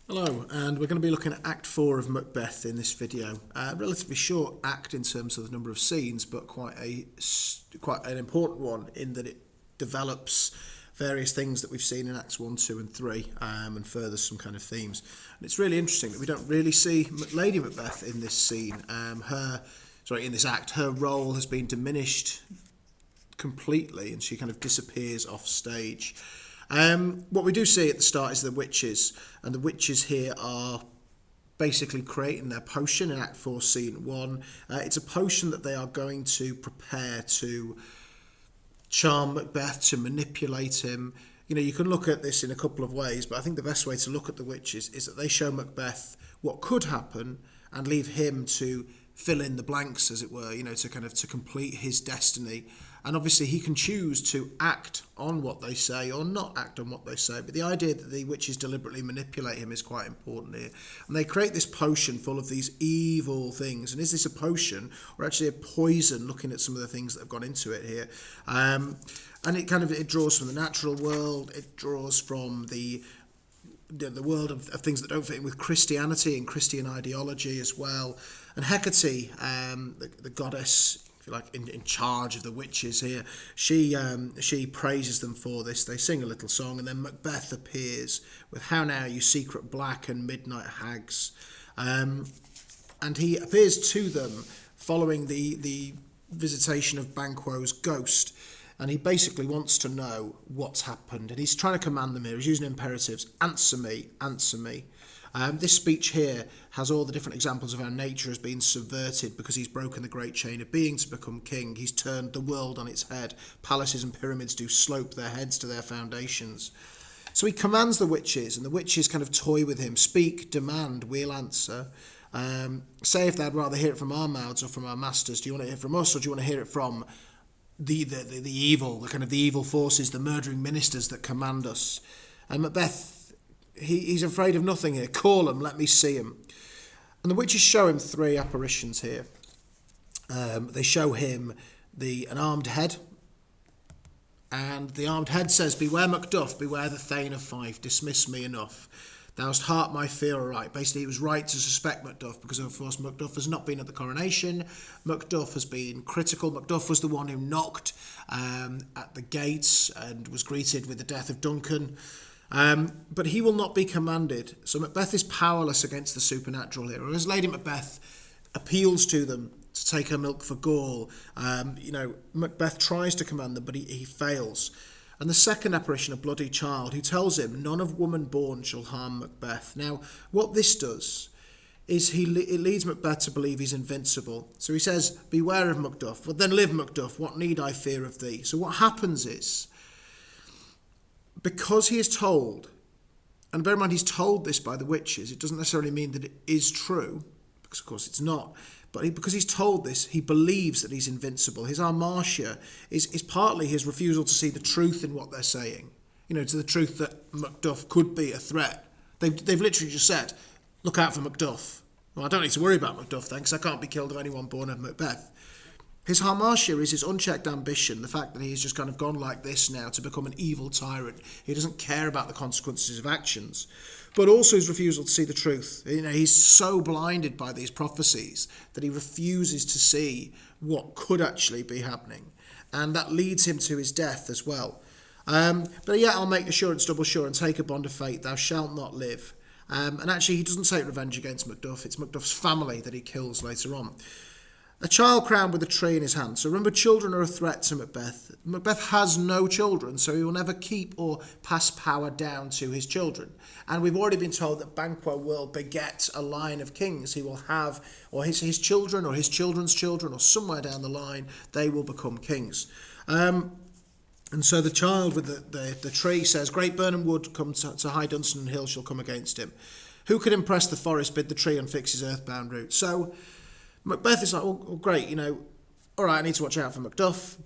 Hello, and we're going to be looking at Act 4 of Macbeth in this video. Relatively short act in terms of the number of scenes, but quite an important one in that it develops various things that we've seen in Acts 1, 2 and 3 and furthers some kind of themes. And it's really interesting that we don't really see Lady Macbeth in this scene. In this act, her role has been diminished completely and she kind of disappears off stage. What we do see at the start is the witches, and the witches here are basically creating their potion in Act 4, Scene 1. It's a potion that they are going to prepare to charm Macbeth, to manipulate him. You know, you can look at this in a couple of ways, but I think the best way to look at the witches is that they show Macbeth what could happen and leave him to fill in the blanks, as it were, to complete his destiny. And obviously he can choose to act on what they say or not act on what they say. But the idea that the witches deliberately manipulate him is quite important here. And they create this potion full of these evil things. And is this a potion or actually a poison, looking at some of the things that have gone into it here? And it draws from the natural world. It draws from the world of things that don't fit in with Christianity and Christian ideology as well. And Hecate, the goddess, if you like, in charge of the witches here, she praises them for this. They sing a little song, and then Macbeth appears with "How now, you secret black and midnight hags," and he appears to them following the visitation of Banquo's ghost. And he basically wants to know what's happened. And he's trying to command them here. He's using imperatives. Answer me, answer me. This speech here has all the different examples of how nature has been subverted because he's broken the great chain of being to become king. He's turned the world on its head. Palaces and pyramids do slope their heads to their foundations. So he commands the witches, and the witches kind of toy with him. Speak, demand, we'll answer. Say if they'd rather hear it from our mouths or from our masters. Do you want to hear it from us, or do you want to hear it from the evil, the evil forces, the murdering ministers that command us? And Macbeth, he's afraid of nothing here. Call him, let me see him. And the witches show him three apparitions here. They show him an armed head, and the armed head says, "Beware Macduff, beware the Thane of Fife, dismiss me enough. Thou'st heart my fear aright." Basically, it was right to suspect Macduff because, of course, Macduff has not been at the coronation. Macduff has been critical. Macduff was the one who knocked at the gates and was greeted with the death of Duncan. But he will not be commanded. So Macbeth is powerless against the supernatural here. As Lady Macbeth appeals to them to take her milk for gall, Macbeth tries to command them, but he fails. And the second apparition, a bloody child, who tells him, "None of woman born shall harm Macbeth." Now, what this does is it leads Macbeth to believe he's invincible. So he says, "Beware of Macduff." "But then live, Macduff, what need I fear of thee?" So what happens is, because he is told, and bear in mind he's told this by the witches, it doesn't necessarily mean that it is true, because of course it's not, but because he's told this, he believes that he's invincible. His amartia is partly his refusal to see the truth in what they're saying. To the truth that Macduff could be a threat. They've literally just said, "Look out for Macduff." Well, I don't need to worry about Macduff then, because I can't be killed of anyone born of Macbeth. His hamartia is his unchecked ambition, the fact that he's just kind of gone like this now to become an evil tyrant. He doesn't care about the consequences of actions. But also his refusal to see the truth. He's so blinded by these prophecies that he refuses to see what could actually be happening. And that leads him to his death as well. But yet I'll make assurance double sure and take a bond of fate, thou shalt not live. And actually he doesn't take revenge against Macduff. It's Macduff's family that he kills later on. A child crowned with a tree in his hand. So remember, children are a threat to Macbeth. Macbeth has no children, so he will never keep or pass power down to his children. And we've already been told that Banquo will beget a line of kings. He will have, or his children, or his children's children, or somewhere down the line, they will become kings. And so the child with the tree says, "Great Burnham Wood, come to High Dunstan Hill, shall come against him. Who can impress the forest, bid the tree unfix his earthbound route." So Macbeth is like, "Oh, great, all right, I need to watch out for Macduff.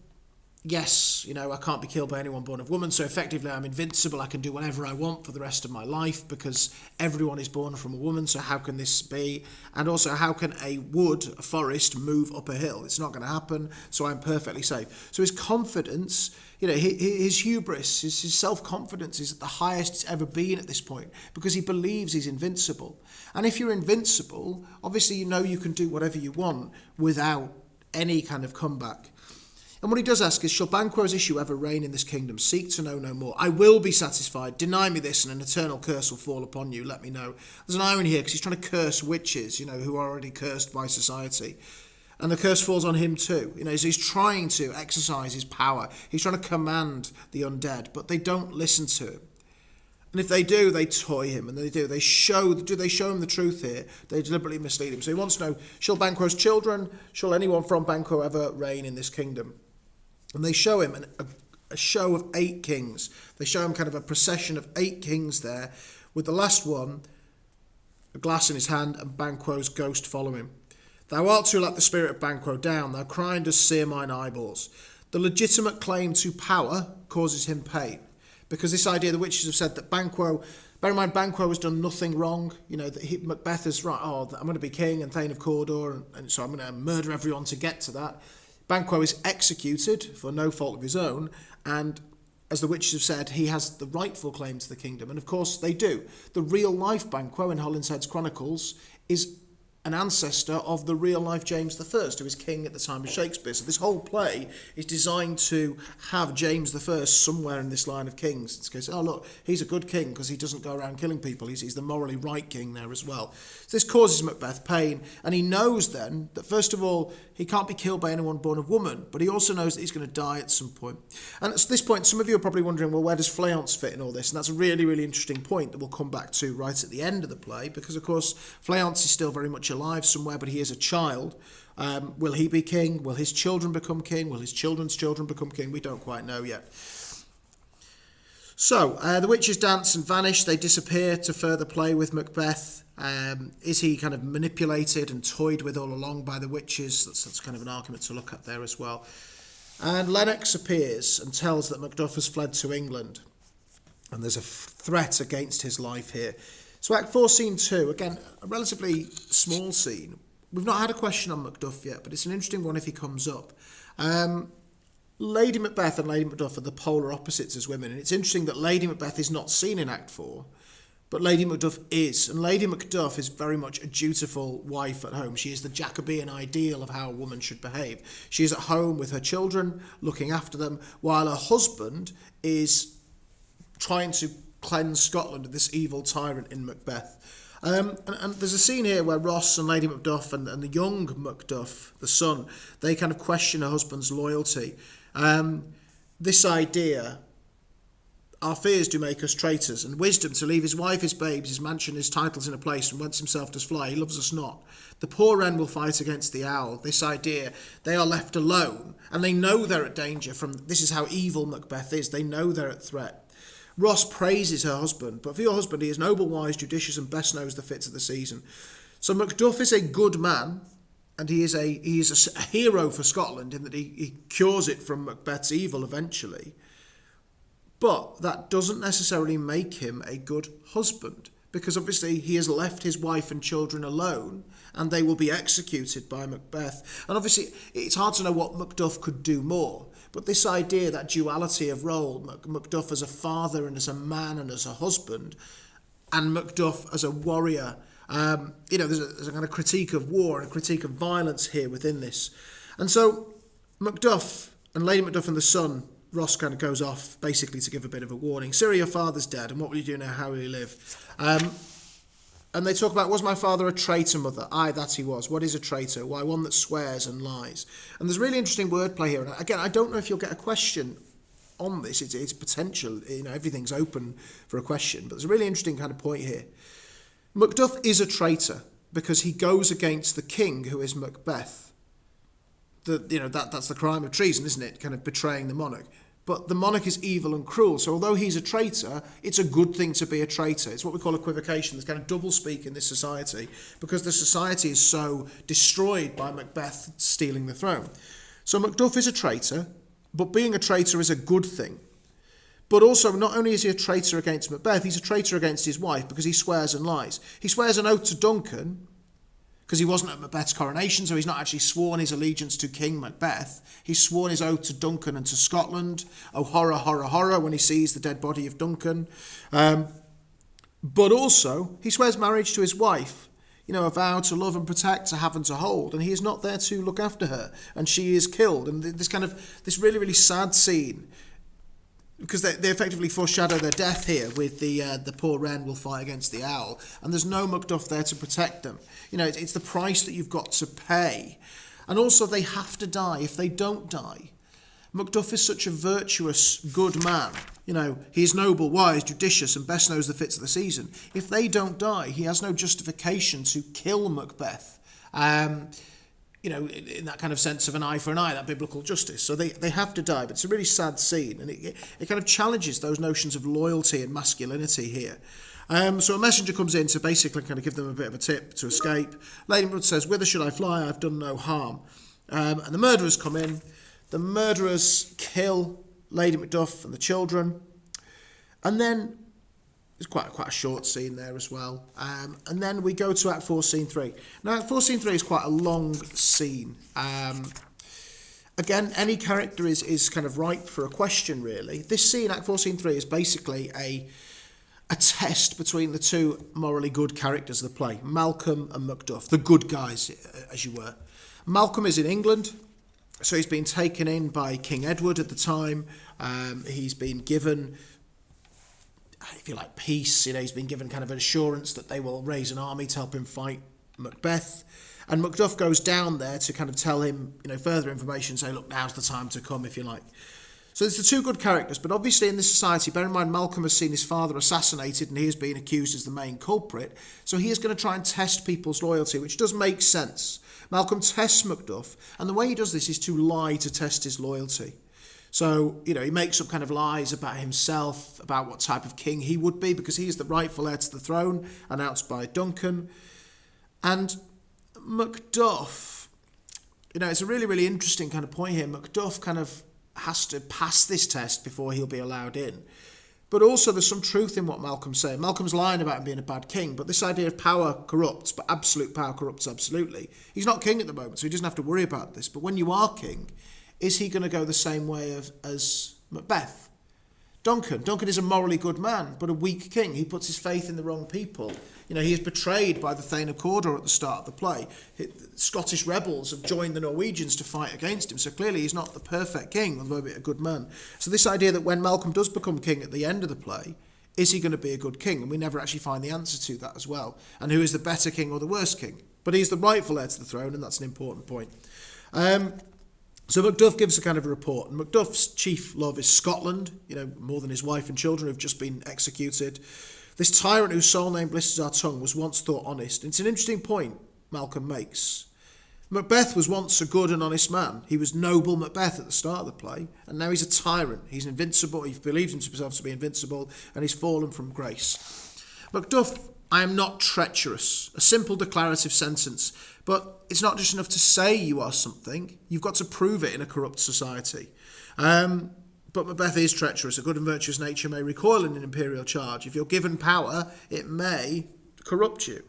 yes, I can't be killed by anyone born of woman, so effectively I'm invincible, I can do whatever I want for the rest of my life because everyone is born from a woman, so how can this be? And also, how can a forest, move up a hill? It's not going to happen, so I'm perfectly safe. So his confidence, his hubris, his self-confidence is at the highest it's ever been at this point because he believes he's invincible. And if you're invincible, obviously you can do whatever you want without any kind of comeback. And what he does ask is, shall Banquo's issue ever reign in this kingdom? Seek to know no more. I will be satisfied. Deny me this and an eternal curse will fall upon you. Let me know. There's an irony here because he's trying to curse witches, who are already cursed by society. And the curse falls on him too. So he's trying to exercise his power. He's trying to command the undead, but they don't listen to him. And if they do, they toy him, and do they show him the truth here? They deliberately mislead him. So he wants to know, shall Banquo's children, shall anyone from Banquo ever reign in this kingdom? And they show him a show of 8 kings. They show him kind of a procession of 8 kings there, with the last one, a glass in his hand, and Banquo's ghost follow him. Thou art to let the spirit of Banquo down, thou crying does sear mine eyeballs. The legitimate claim to power causes him pain, because this idea, the witches have said that Banquo, bear in mind, Banquo has done nothing wrong. That Macbeth is right, I'm going to be king and Thane of Cawdor, and so I'm going to murder everyone to get to that. Banquo is executed for no fault of his own, and as the witches have said, he has the rightful claim to the kingdom, and of course they do. The real-life Banquo in Holinshed's Chronicles is an ancestor of the real-life James I, who was king at the time of Shakespeare. So this whole play is designed to have James I somewhere in this line of kings. It's going to say, look, he's a good king because he doesn't go around killing people. He's the morally right king there as well. So this causes Macbeth pain, and he knows then that, first of all, he can't be killed by anyone born of woman, but he also knows that he's going to die at some point. And at this point, some of you are probably wondering, well, where does Fleance fit in all this? And that's a really, really interesting point that we'll come back to right at the end of the play, because, of course, Fleance is still very much alive somewhere, but he is a child. Will he be king? Will his children become king? Will his children's children become king? We don't quite know yet. So, the witches dance and vanish. They disappear to further play with Macbeth. Is he kind of manipulated and toyed with all along by the witches? That's kind of an argument to look at there as well. And Lennox appears and tells that Macduff has fled to England. And there's a threat against his life here. So Act 4, Scene 2, again, a relatively small scene. We've not had a question on Macduff yet, but it's an interesting one if he comes up. Lady Macbeth and Lady Macduff are the polar opposites as women. And it's interesting that Lady Macbeth is not seen in Act 4, but Lady Macduff is. And Lady Macduff is very much a dutiful wife at home. She is the Jacobean ideal of how a woman should behave. She is at home with her children, looking after them, while her husband is trying to cleanse Scotland of this evil tyrant in Macbeth. And there's a scene here where Ross and Lady Macduff and the young Macduff, the son, they kind of question her husband's loyalty. This idea, our fears do make us traitors, and wisdom to leave his wife, his babes, his mansion, his titles in a place, and whence himself does fly, he loves us not. The poor wren will fight against the owl. This idea, they are left alone, and they know they're at danger from, this is how evil Macbeth is, they know they're at threat. Ross praises her husband, but for your husband he is noble, wise, judicious, and best knows the fits of the season. So Macduff is a good man, and he is a hero for Scotland in that he cures it from Macbeth's evil eventually. But that doesn't necessarily make him a good husband, because obviously he has left his wife and children alone, and they will be executed by Macbeth. And obviously it's hard to know what Macduff could do more. But this idea, that duality of role, Macduff as a father and as a man and as a husband, and Macduff as a warrior, there's a kind of critique of war and a critique of violence here within this. And so Macduff and Lady Macduff and the son, Ross kind of goes off basically to give a bit of a warning. Sirrah, your father's dead, and what will you do now? How will you live? And they talk about, was my father a traitor, mother? Aye, that he was. What is a traitor? Why, one that swears and lies. And there's really interesting wordplay here. And again, I don't know if you'll get a question on this. It's potential. Everything's open for a question. But there's a really interesting kind of point here. Macduff is a traitor because he goes against the king, who is Macbeth. That's the crime of treason, isn't it? Kind of betraying the monarch. But the monarch is evil and cruel. So although he's a traitor, it's a good thing to be a traitor. It's what we call equivocation. There's kind of double speak in this society because the society is so destroyed by Macbeth stealing the throne. So Macduff is a traitor, But being a traitor is a good thing. But also, not only is he a traitor against Macbeth, he's a traitor against his wife because he swears and lies. He swears an oath to Duncan because he wasn't at Macbeth's coronation, so he's not actually sworn his allegiance to King Macbeth. He's sworn his oath to Duncan and to Scotland. Oh, horror, horror, horror, when he sees the dead body of Duncan. But also, he swears marriage to his wife. A vow to love and protect, to have and to hold. And he is not there to look after her. And she is killed. And this really, really sad scene, because they effectively foreshadow their death here with the poor wren will fight against the owl, and there's no Macduff there to protect them. It's the price that you've got to pay. And also they have to die. If they don't die, Macduff is such a virtuous, good man. He is noble, wise, judicious, and best knows the fits of the season. If they don't die, he has no justification to kill Macbeth. In that kind of sense of an eye for an eye, that biblical justice. So they have to die, but it's a really sad scene, and it kind of challenges those notions of loyalty and masculinity here. So a messenger comes in to basically kind of give them a bit of a tip to escape. Lady Macbeth says, "Whither should I fly? I've done no harm." And the murderers come in. The murderers kill Lady Macduff and the children. And then there's quite a short scene there as well. And then we go to Act 4, Scene 3. Now, Act 4, Scene 3 is quite a long scene. Again, any character is kind of ripe for a question, really. This scene, Act 4, Scene 3, is basically a test between the two morally good characters of the play, Malcolm and Macduff, the good guys, as you were. Malcolm is in England, so he's been taken in by King Edward at the time. He's been given, if you like, peace. He's been given kind of an assurance that they will raise an army to help him fight Macbeth. And Macduff goes down there to kind of tell him, further information, say, look, now's the time to come, if you like. So there's the two good characters, but obviously in this society, bear in mind, Malcolm has seen his father assassinated and he has been accused as the main culprit. So he is going to try and test people's loyalty, which does make sense. Malcolm tests Macduff, and the way he does this is to lie to test his loyalty. So, he makes up kind of lies about himself, about what type of king he would be, because he is the rightful heir to the throne, announced by Duncan. And Macduff, it's a really, really interesting kind of point here. Macduff kind of has to pass this test before he'll be allowed in. But also there's some truth in what Malcolm's saying. Malcolm's lying about him being a bad king, but this idea of power corrupts, but absolute power corrupts absolutely. He's not king at the moment, so he doesn't have to worry about this. But when you are king, is he going to go the same way as Macbeth? Duncan is a morally good man, but a weak king. He puts his faith in the wrong people. He is betrayed by the Thane of Cawdor at the start of the play. Scottish rebels have joined the Norwegians to fight against him, so clearly he's not the perfect king, although a good man. So this idea that when Malcolm does become king at the end of the play, is he going to be a good king? And we never actually find the answer to that as well. And who is the better king or the worse king? But he's the rightful heir to the throne, and that's an important point. So Macduff gives a kind of a report, and Macduff's chief love is Scotland, more than his wife and children who've just been executed. This tyrant whose sole name blisters our tongue was once thought honest. And it's an interesting point Malcolm makes. Macbeth was once a good and honest man. He was noble Macbeth at the start of the play, and now he's a tyrant. He's invincible, he believes himself to be invincible, and he's fallen from grace. Macduff, I am not treacherous, a simple declarative sentence, but it's not just enough to say you are something, you've got to prove it in a corrupt society. But Macbeth is treacherous. A good and virtuous nature may recoil in an imperial charge. If you're given power, it may corrupt you.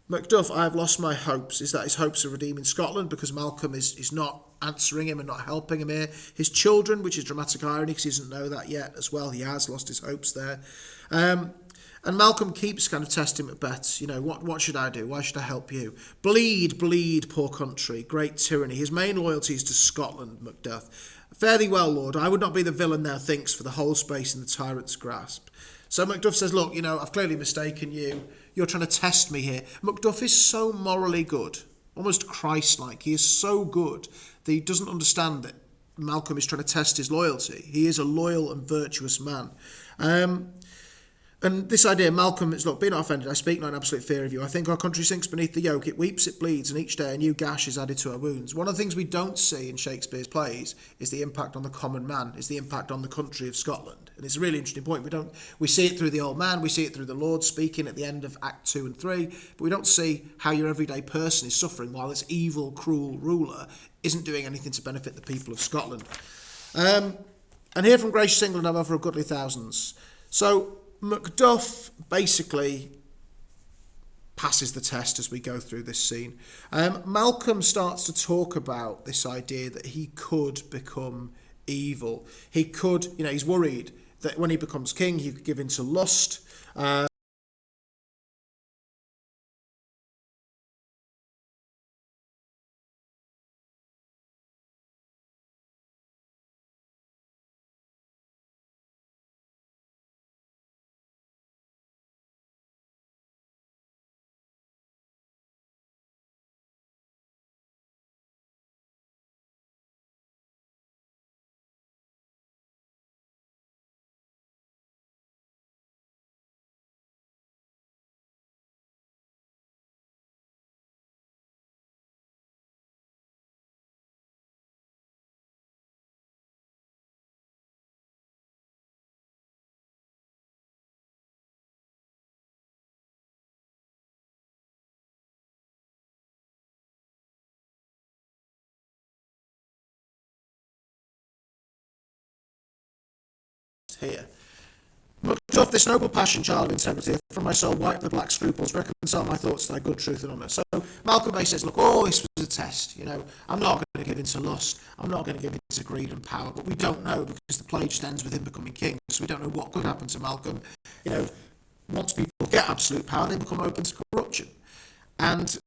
Macduff, I have lost my hopes. Is that his hopes of redeeming Scotland because Malcolm is not answering him and not helping him here? His children, which is dramatic irony because he doesn't know that yet as well. He has lost his hopes there. And Malcolm keeps kind of testing Macbeth. What should I do? Why should I help you? Bleed, bleed, poor country. Great tyranny. His main loyalty is to Scotland, Macduff. Fare thee well, Lord. I would not be the villain thou thinks for the whole space in the tyrant's grasp. So Macduff says, look, I've clearly mistaken you. You're trying to test me here. Macduff is so morally good, almost Christ-like. He is so good that he doesn't understand that Malcolm is trying to test his loyalty. He is a loyal and virtuous man. And this idea, Malcolm, is, look, be not offended, I speak not in absolute fear of you. I think our country sinks beneath the yoke, it weeps, it bleeds, and each day a new gash is added to our wounds. One of the things we don't see in Shakespeare's plays is the impact on the common man, is the impact on the country of Scotland. And it's a really interesting point. We see it through the old man, we see it through the Lord speaking at the end of Act 2 and 3, but we don't see how your everyday person is suffering while this evil, cruel ruler isn't doing anything to benefit the people of Scotland. And here from gracious England I'm over a goodly thousands. So Macduff basically passes the test as we go through this scene. Malcolm starts to talk about this idea that he could become evil. He could, he's worried that when he becomes king, he could give in to lust. Here. Macduff, this noble passion, child of integrity, from my soul wipe the black scruples, reconcile my thoughts to thy good truth and honour. So Malcolm Bay says, look, this was a test, I'm not going to give in to lust, I'm not going to give in to greed and power, but we don't know because the play just ends with him becoming king, so we don't know what could happen to Malcolm. Once people get absolute power, they become open to corruption. And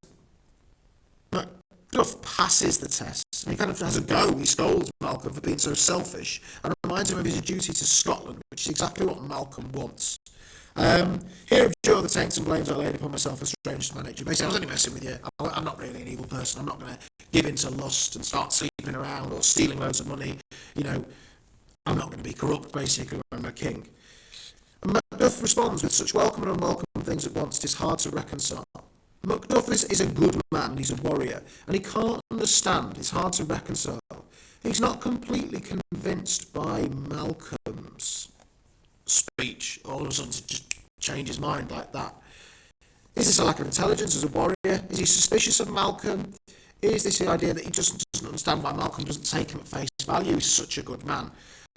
Macduff passes the test. He kind of has a go. He scolds Malcolm for being so selfish and reminds him of his duty to Scotland, which is exactly what Malcolm wants. Here abjure the taints and blames I laid upon myself as strange to my nature. Basically, I was only messing with you. I'm not really an evil person. I'm not going to give in to lust and start sleeping around or stealing loads of money. I'm not going to be corrupt, basically, when I'm a king. And Macduff responds with such welcome and unwelcome things at once, it is hard to reconcile. Macduff is a good man, he's a warrior, and he can't understand, it's hard to reconcile. He's not completely convinced by Malcolm's speech, all of a sudden to just change his mind like that. Is this a lack of intelligence as a warrior? Is he suspicious of Malcolm? Is this the idea that he just doesn't understand why Malcolm doesn't take him at face value? He's such a good man.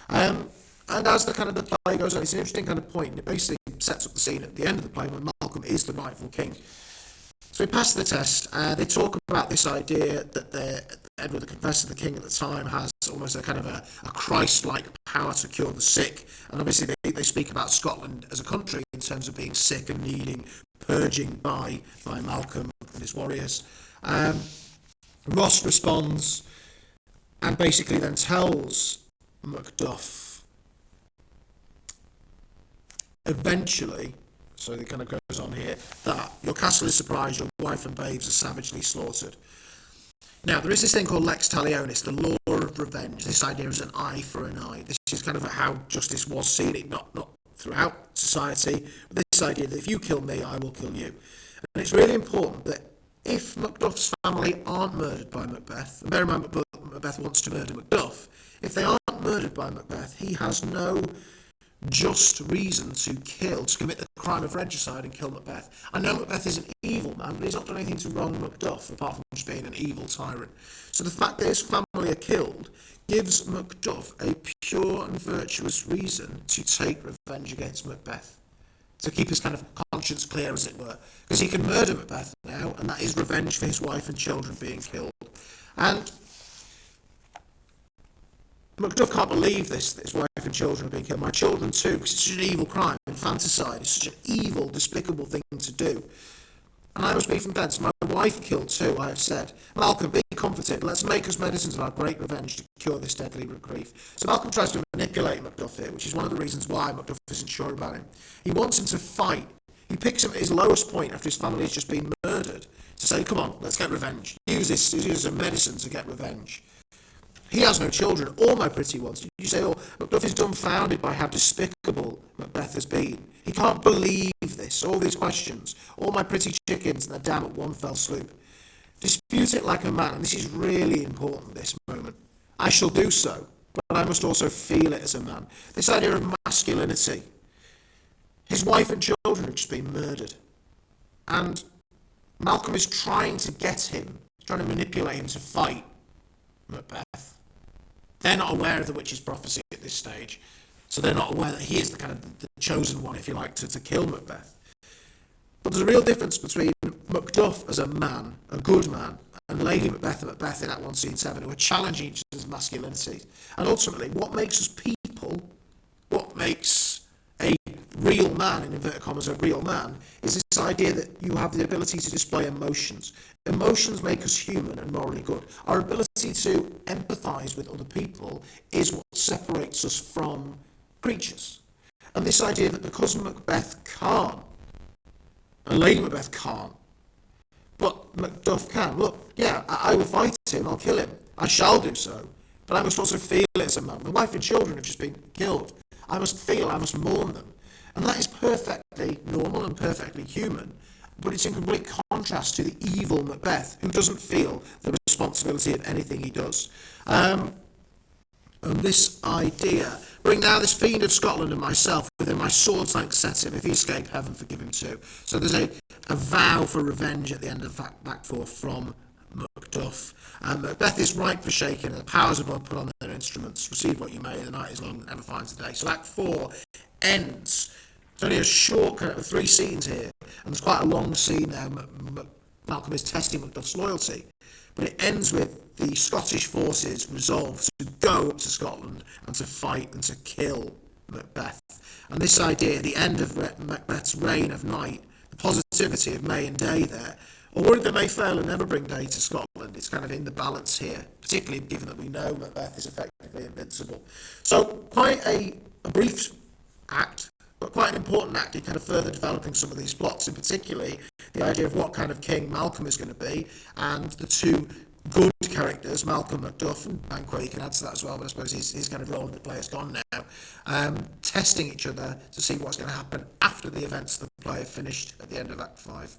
And as the play goes on, it's an interesting kind of point, and it basically sets up the scene at the end of the play when Malcolm is the rightful king. So he passed the test. They talk about this idea that Edward the Confessor, the king at the time, has almost a kind of a Christ-like power to cure the sick. And obviously they speak about Scotland as a country in terms of being sick and needing purging by Malcolm and his warriors. Ross responds and basically then tells Macduff eventually, so it kind of goes on here, that your castle is surprised, your wife and babes are savagely slaughtered. Now, there is this thing called lex talionis, the law of revenge. This idea is an eye for an eye. This is kind of how justice was seen, not throughout society, but this idea that if you kill me, I will kill you. And it's really important that if Macduff's family aren't murdered by Macbeth, and bear in mind Macbeth wants to murder Macduff, if they aren't murdered by Macbeth, he has no just reason to commit the crime of regicide and kill Macbeth. I know Macbeth is an evil man, but he's not done anything to wrong Macduff, apart from just being an evil tyrant. So the fact that his family are killed gives Macduff a pure and virtuous reason to take revenge against Macbeth, to keep his kind of conscience clear, as it were. Because he can murder Macbeth now, and that is revenge for his wife and children being killed. And Macduff can't believe this, that his wife and children are being killed. My children too, because it's such an evil crime. Infanticide is such an evil, despicable thing to do. And I must be from thence. My wife killed too, I have said. Malcolm, be comforted. Let's make us medicines of our great revenge to cure this deadly grief. So Malcolm tries to manipulate Macduff here, which is one of the reasons why Macduff isn't sure about him. He wants him to fight. He picks him at his lowest point after his family has just been murdered to say, come on, let's get revenge. Use this as a medicine to get revenge. He has no children, all my pretty ones. You say, Macduff is dumbfounded by how despicable Macbeth has been. He can't believe this, all these questions. All my pretty chickens and their dam at one fell swoop. Dispute it like a man, and this is really important, this moment. I shall do so, but I must also feel it as a man. This idea of masculinity. His wife and children have just been murdered. And Malcolm is trying to get him, trying to manipulate him to fight Macbeth. They're not aware of the witch's prophecy at this stage. So they're not aware that he is the kind of the chosen one, if you like, to kill Macbeth. But there's a real difference between Macduff as a man, a good man, and Lady Macbeth and Macbeth in Act 1, Scene 7, who are challenging each other's masculinity. And ultimately, what makes us people, what makes a real man, in inverted commas, a real man, is this idea that you have the ability to display emotions. Emotions make us human and morally good. Our ability to empathise with other people is what separates us from creatures. And this idea that because Macbeth can't, and Lady Macbeth can't, but Macduff can. Look, yeah, I will fight him, I'll kill him. I shall do so. But I must also feel it as a man. My wife and children have just been killed. I must feel, I must mourn them. And that is perfectly normal and perfectly human. But it's in complete contrast to the evil Macbeth, who doesn't feel the responsibility of anything he does. And this idea, bring now this fiend of Scotland and myself within my sword-like setting, if he escape, heaven forgive him too. So there's a vow for revenge at the end of Act 4 from Macduff. Macbeth is ripe for shaking, and the powers above put on their instruments. Receive what you may, the night is long and never finds the day. So Act 4 ends. It's only a short kind of 3 scenes here, and there's quite a long scene there. Malcolm is testing Macduff's loyalty. But it ends with the Scottish forces resolved to go up to Scotland and to fight and to kill Macbeth. And this idea, the end of Macbeth's reign of night, the positivity of May and day there, or that may fail and never bring day to Scotland, it's kind of in the balance here, particularly given that we know Macbeth is effectively invincible. So quite a brief act, but quite an important act in kind of further developing some of these plots, and particularly the idea of what kind of king Malcolm is going to be, and the two good characters, Malcolm, Macduff, and Banquo, you can add to that as well, but I suppose his kind of role in the play is gone now, testing each other to see what's going to happen after the events of the play are finished at the end of Act 5.